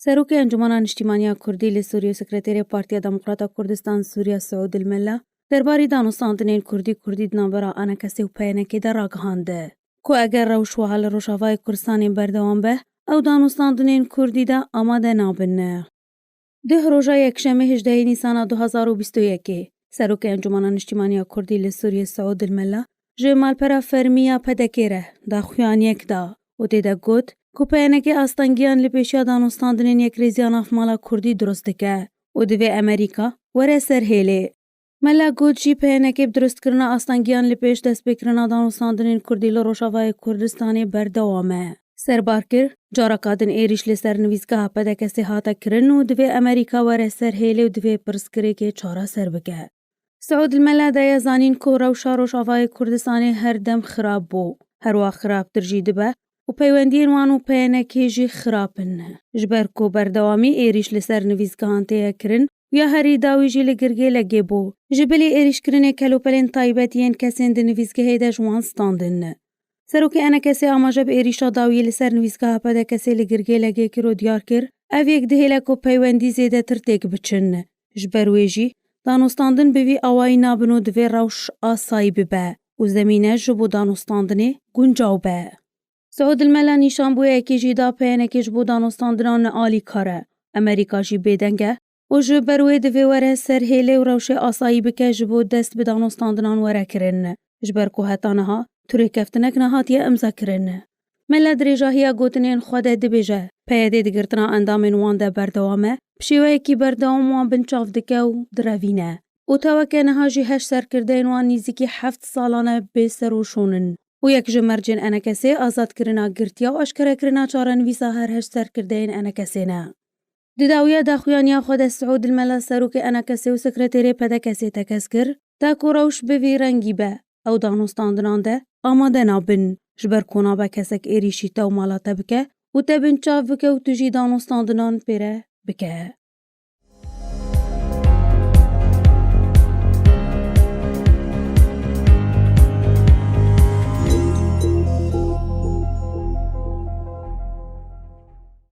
سروک انجمن اجتماعی کردی لسوریه سکرتری پارتی دموکرات کردستان سوریه سعود الملا درباره دانوستاندنین کردی دنبرا آن کسی و پیانکی در راگهانده کو اگر rewş و حال روشاوای کردستان بردوام به او دانوستاندنین کردی دا آماده نابن. ده روزا یکشنبه 18 نیسان 2021 سروک انجمن اجتماعی کردی لسوریه سعود الملا جمال پرا فرمیا پدکره دا خوانیک دا و دیده گوت کو پیانکی آستانگیان لپیشیا دانوستاندنین یک ریزیان افمالا کردی درست که و دوی امریکا وره سر هیله. ملا گوت جی پیانکی درست کرنا آستانگیان لپیش دست بکرنا دانوستاندنین کردی لروشاوای کردستانی بردوامه. سربار کر جارکادن ایریش لسر نویزگاه پدکسی هاتا کرن و دوی امریکا وره سر هیله و دوی پرسکره که چارا سر بکه. سعود الملا دایا زانین کو روشاوای کردستانی هر دم خراب بو. هر وقت خراب ترجی دبه و پیوندین وانو پیانکی جی خرابن. جبر کو بردوامی ایریش لسر نویزگاهان تیا کرن یا هری داوی جی لگرگه لگه بو. جبلی ایریش کرنه کلوپلین طایبتین کسین ده نویزگاهی ده جوان ستاندن. سروکی انا کسی آماجب ایریشا داوی لسر نویزگاه پده کسی لگرگه لگه کرو دیار کر او یک ده لکو پیوندی زیده تر تیک بچن. جبر ویجی دانوستاندن بوی آوائی نابنو دوی rewş آسایی ببه و زمینه جبو دانوستاندنی گنجاو به. سعود الملا نیشان بوی اکی جی دا پیانکی جبو دانوستاندنان آلی کاره. امریکا جی بیدنگه و جبروی دوی وره سر هیله و rewş آسایی بکه جبو دست به دانوستاندنان وره کرن. جبر کو هتانها توری کفتنک نهاتیه امزا کرن. ملا دریجاهیا گوتنین خواده دبیجه. پیاده دگرتنا اندامین وان ده بردوامه بشیوه اکی بردوام وان بنچاف دکه و دروینه. و توکه نها جی هش سر کردین وان نیزیکی 7 سالانه بیسر و شونن. و یک جمرجن انا کسی آزاد کرنا گرتیا و اشکره کرنا چارن ویسا هر هش سر کردین انا کسی نه. دداویا داخویانیا خود سعود الملا سروک انا کسی و سکرتری پده کسی تکس کر تا کو rewş بوی رنگی به او دانوستاندنان ده آماده نابن. جبر کونا با کسک ایریشی تا و مالا تبکه و تبن چاو بکه و تجی دانوستاندنان پیره بکه.